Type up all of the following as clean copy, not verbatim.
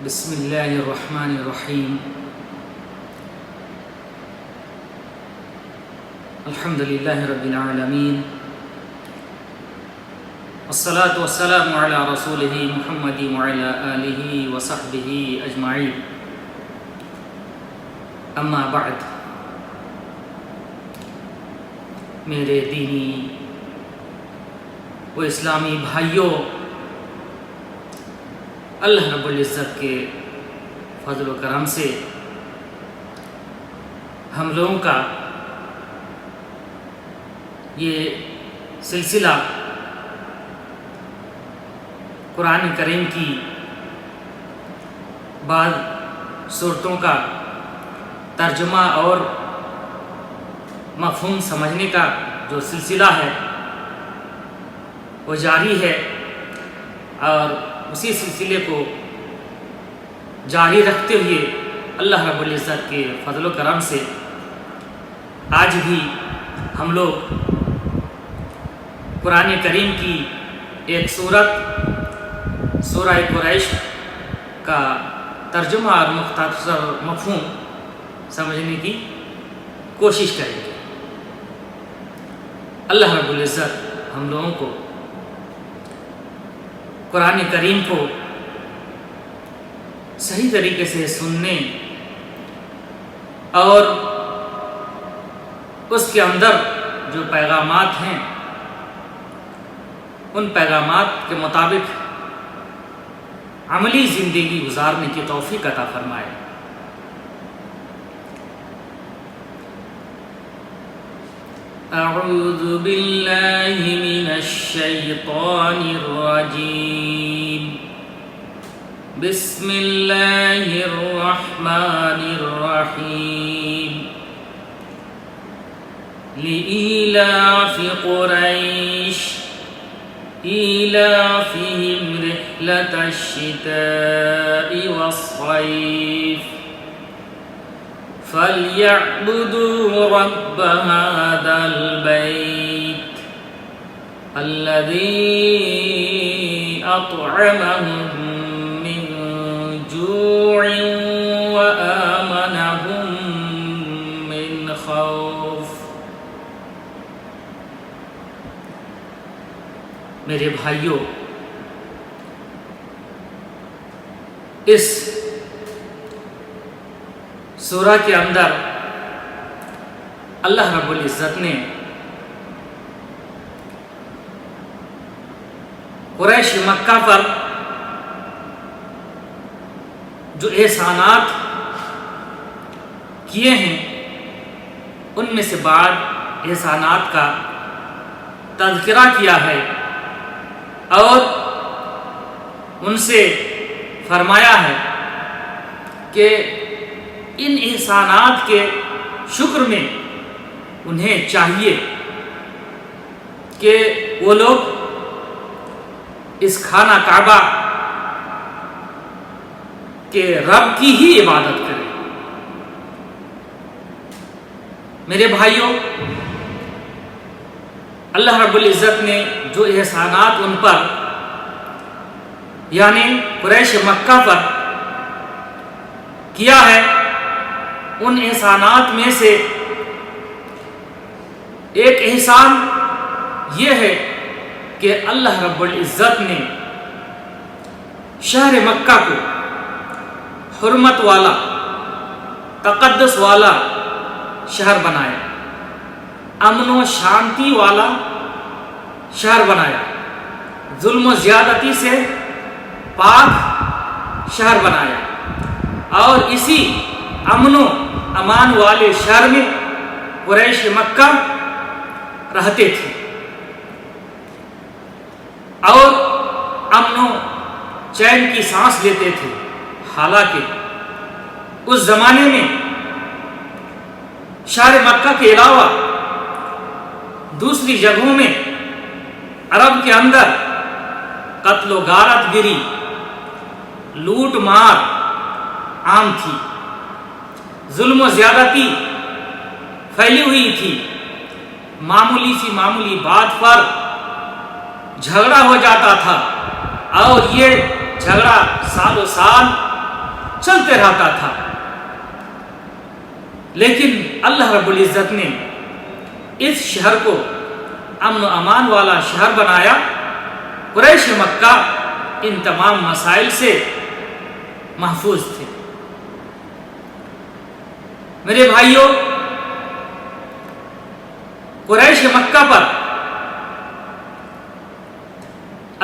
بسم اللہ الرحمن الرحیم الحمد للہ رب العالمین والصلاة والسلام علی رسولہ محمد وعلی آلہ وصحبہ اجمعین اما بعد۔ میرے دینی و اسلامی بھائیوں، اللہ رب العزت کے فضل و کرم سے ہم لوگوں کا یہ سلسلہ قرآن کریم کی بعض صورتوں کا ترجمہ اور مفہوم سمجھنے کا جو سلسلہ ہے وہ جاری ہے، اور اسی سلسلے کو جاری رکھتے ہوئے اللہ رب العزت کے فضل و کرم سے آج بھی ہم لوگ قرآن کریم کی ایک سورت سورہ قریش کا ترجمہ اور مختصر مفہوم سمجھنے کی کوشش کریں گے۔ اللہ رب العزت ہم لوگوں کو قرآن کریم کو صحیح طریقے سے سننے اور اس کے اندر جو پیغامات ہیں ان پیغامات کے مطابق عملی زندگی گزارنے کی توفیق عطا فرمائے۔ اعوذ باللہ من الشیطان الرجیم، بسم اللہ الرحمن الرحیم، لإیلاف قریش إيلافهم رحلة الشتاء والصيف فليعبدوا رب هذا البيت الذي أطعمهم من جوع وآمنهم من خوف۔ میرے بھائیوں، اس سورہ کے اندر اللہ رب العزت نے قریش مکہ پر جو احسانات کیے ہیں ان میں سے بعض احسانات کا تذکرہ کیا ہے اور ان سے فرمایا ہے کہ ان احسانات کے شکر میں انہیں چاہیے کہ وہ لوگ اس خانہ کعبہ کے رب کی ہی عبادت کریں۔ میرے بھائیوں، اللہ رب العزت نے جو احسانات ان پر یعنی قریش مکہ پر کیا ہے، ان احسانات میں سے ایک احسان یہ ہے کہ اللہ رب العزت نے شہر مکہ کو حرمت والا، تقدس والا شہر بنایا، امن و شانتی والا شہر بنایا، ظلم و زیادتی سے پاک شہر بنایا، اور اسی امن و امان والے شہر میں قریش مکہ رہتے تھے اور امن و چین کی سانس لیتے تھے۔ حالانکہ اس زمانے میں شہر مکہ کے علاوہ دوسری جگہوں میں عرب کے اندر قتل و غارت گری، لوٹ مار عام تھی، ظلم و زیادتی پھیلی ہوئی تھی، معمولی سی معمولی بات پر جھگڑا ہو جاتا تھا اور یہ جھگڑا سالوں سال چلتے رہتا تھا، لیکن اللہ رب العزت نے اس شہر کو امن و امان والا شہر بنایا۔ قریش مکہ ان تمام مسائل سے محفوظ تھے۔ میرے بھائیوں، قریش مکہ پر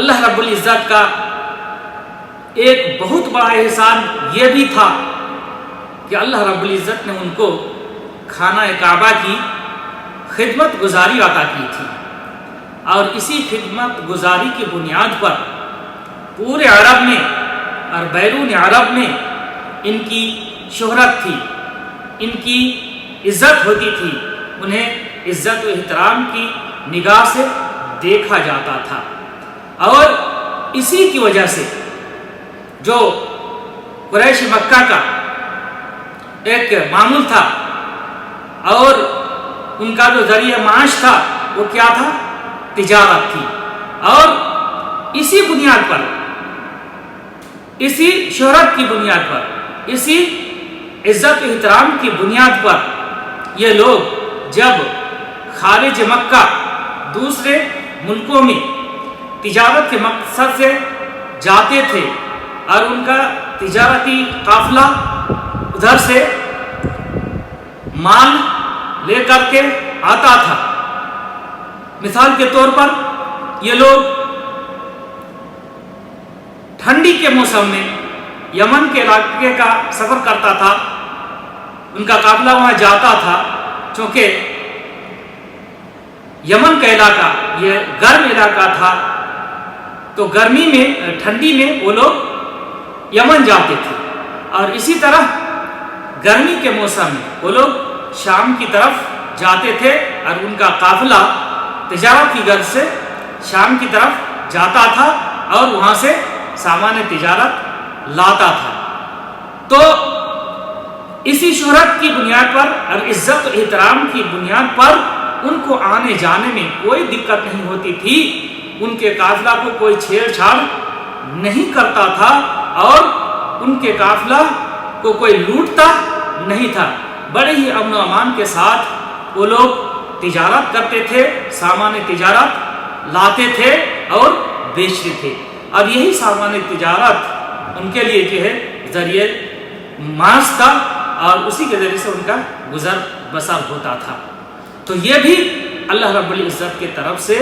اللہ رب العزت کا ایک بہت بڑا احسان یہ بھی تھا کہ اللہ رب العزت نے ان کو خانہ کعبہ کی خدمت گزاری عطا کی تھی، اور اسی خدمت گزاری کی بنیاد پر پورے عرب میں اور بیرون عرب میں ان کی شہرت تھی، ان کی عزت ہوتی تھی، انہیں عزت و احترام کی نگاہ سے دیکھا جاتا تھا۔ اور اسی کی وجہ سے جو قریش مکہ کا ایک معمول تھا اور ان کا جو ذریعہ معاش تھا وہ کیا تھا؟ تجارت تھی، اور اسی بنیاد پر، اسی شہرت کی بنیاد پر، اسی عزت و احترام کی بنیاد پر یہ لوگ جب خارج مکہ دوسرے ملکوں میں تجارت کے مقصد سے جاتے تھے اور ان کا تجارتی قافلہ ادھر سے مال لے کر کے آتا تھا، مثال کے طور پر یہ لوگ ٹھنڈی کے موسم میں یمن کے علاقے کا سفر کرتا تھا، ان کا قافلہ وہاں جاتا تھا، چونکہ یمن کا علاقہ یہ گرم علاقہ تھا، تو گرمی میں ٹھنڈی میں وہ لوگ یمن جاتے تھے، اور اسی طرح گرمی کے موسم میں وہ لوگ شام کی طرف جاتے تھے اور ان کا قافلہ تجارت کی غرض سے شام کی طرف جاتا تھا اور وہاں سے سامان تجارت لاتا تھا۔ تو اسی شہرت کی بنیاد پر اور عزت و احترام کی بنیاد پر ان کو آنے جانے میں کوئی دقت نہیں ہوتی تھی، ان کے قافلہ کو کوئی چھیڑ چھاڑ نہیں کرتا تھا اور ان کے قافلہ کو کوئی لوٹتا نہیں تھا، بڑے ہی امن و امان کے ساتھ وہ لوگ تجارت کرتے تھے، سامان تجارت لاتے تھے اور بیچتے تھے، اور یہی سامان تجارت ان کے لیے جو ہے ذریعہ معاش تھا، اور اسی کے ذریعے سے ان کا گزر بسر ہوتا تھا۔ تو یہ بھی اللہ رب العزت کی طرف سے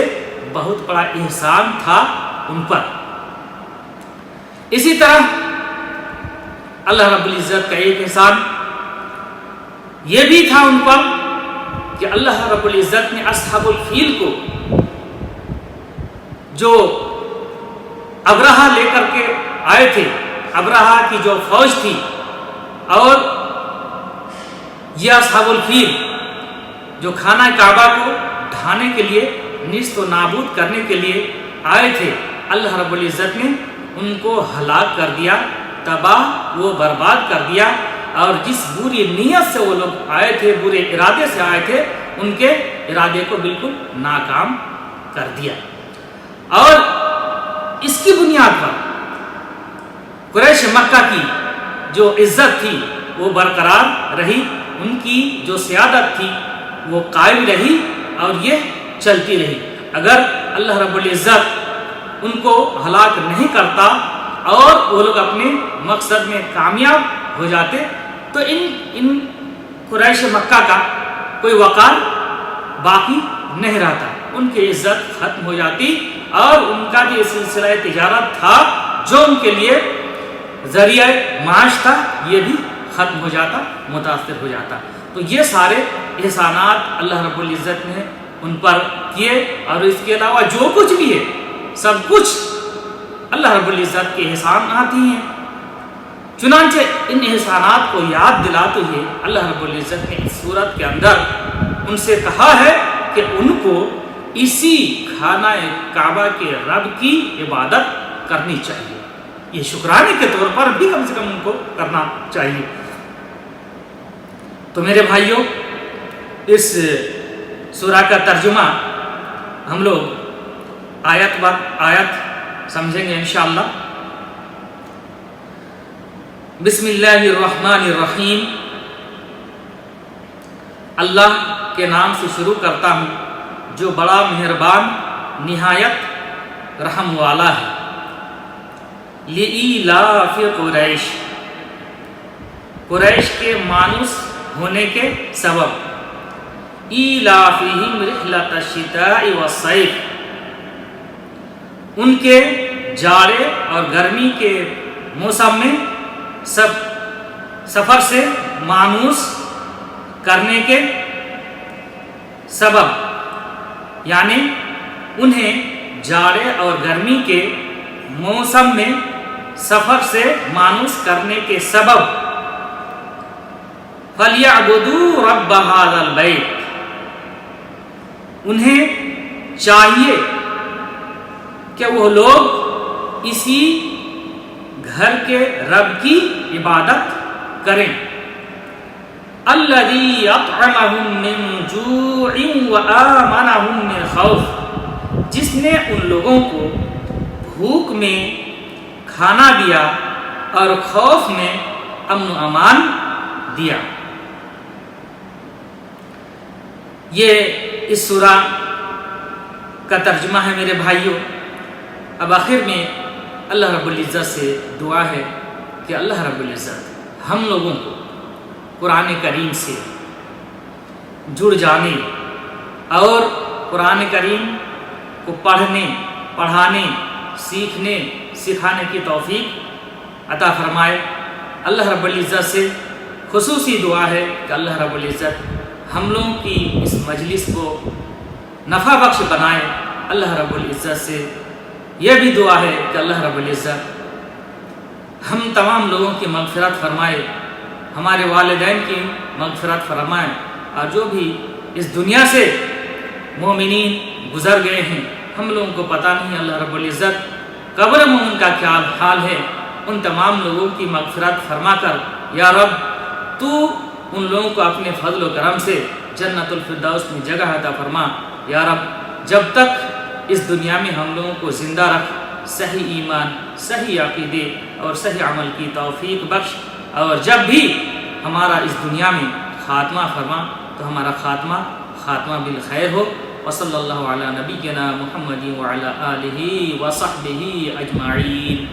بہت بڑا احسان تھا ان پر۔ اسی طرح اللہ رب العزت کا ایک احسان یہ بھی تھا ان پر کہ اللہ رب العزت نے اصحاب الفیل کو جو ابرہہ لے کر کے آئے تھے، ابرہہ کی جو فوج تھی، اور یہ اصحاب الفیل جو خانہ کعبہ کو ڈھانے کے لیے، نیست و نابود کرنے کے لیے آئے تھے، اللہ رب العزت نے ان کو ہلاک کر دیا، تباہ و برباد کر دیا، اور جس بری نیت سے وہ لوگ آئے تھے، برے ارادے سے آئے تھے، ان کے ارادے کو بالکل ناکام کر دیا۔ اور اس کی بنیاد پر قریش مکہ کی جو عزت تھی وہ برقرار رہی، ان کی جو سیادت تھی وہ قائم رہی، اور یہ چلتی رہی۔ اگر اللہ رب العزت ان کو ہلاک نہیں کرتا اور وہ لوگ اپنے مقصد میں کامیاب ہو جاتے تو ان قریش مکہ کا کوئی وقار باقی نہیں رہتا، ان کی عزت ختم ہو جاتی، اور ان کا جو سلسلہ تجارت تھا جو ان کے لیے ذریعہ معاش تھا یہ بھی ختم ہو جاتا، متاثر ہو جاتا۔ تو یہ سارے احسانات اللہ رب العزت نے ان پر کیے، اور اس کے علاوہ جو کچھ بھی ہے سب کچھ اللہ رب العزت کے احسانات ہی ہیں۔ چنانچہ ان احسانات کو یاد دلاتے ہوئے اللہ رب العزت نے اس سورت کے اندر ان سے کہا ہے کہ ان کو اسی خانہ کعبہ کے رب کی عبادت کرنی چاہیے، یہ شکرانے کے طور پر بھی کم سے کم ان کو کرنا چاہیے۔ تو میرے بھائیوں، اس سورہ کا ترجمہ ہم لوگ آیت بر آیت سمجھیں گے انشاءاللہ۔ بسم اللہ الرحمن الرحیم، اللہ کے نام سے شروع کرتا ہوں جو بڑا مہربان نہایت رحم والا ہے۔ لإیلاف قریش، قریش کے مانوس ہونے کے سبب، ایلافہم رحلۃ الشتاء والصیف، ان کے جاڑے اور گرمی کے موسم میں سفر سے مانوس کرنے کے سبب، یعنی انہیں جاڑے اور گرمی کے موسم میں سفر سے مانوس کرنے کے سبب، فَلْيَعْبُدُوا رَبَّ هَذَا الْبَيْتِ، انہیں چاہیے کہ وہ لوگ اسی گھر کے رب کی عبادت کریں، الَّذِي أَطْعَمَهُم مِّن جُوعٍ وَآمَنَهُم مِّن خَوْفٍ، جس نے ان لوگوں کو بھوک میں کھانا دیا اور خوف میں امن و امان دیا۔ یہ اس سورہ کا ترجمہ ہے میرے بھائیوں۔ اب آخر میں اللہ رب العزت سے دعا ہے کہ اللہ رب العزت ہم لوگوں کو قرآن کریم سے جڑ جانے اور قرآن کریم کو پڑھنے، پڑھانے، سیکھنے، سکھانے کی توفیق عطا فرمائے۔ اللہ رب العزت سے خصوصی دعا ہے کہ اللہ رب العزت ہم لوگوں کی اس مجلس کو نفع بخش بنائے۔ اللہ رب العزت سے یہ بھی دعا ہے کہ اللہ رب العزت ہم تمام لوگوں کی مغفرت فرمائے، ہمارے والدین کی مغفرت فرمائے، اور جو بھی اس دنیا سے مومنین گزر گئے ہیں، ہم لوگوں کو پتہ نہیں اللہ رب العزت قبر میں ان کا کیا حال ہے، ان تمام لوگوں کی مغفرت فرما کر یا رب تو ان لوگوں کو اپنے فضل و کرم سے جنت الفردوس میں جگہ عطا فرما۔ یا رب جب تک اس دنیا میں ہم لوگوں کو زندہ رکھ، صحیح ایمان، صحیح عقیدے اور صحیح عمل کی توفیق بخش، اور جب بھی ہمارا اس دنیا میں خاتمہ فرما تو ہمارا خاتمہ بالخیر ہو۔ وصلی اللہ علی نبینا محمد وعلی آلہ وصحبہ اجمعین۔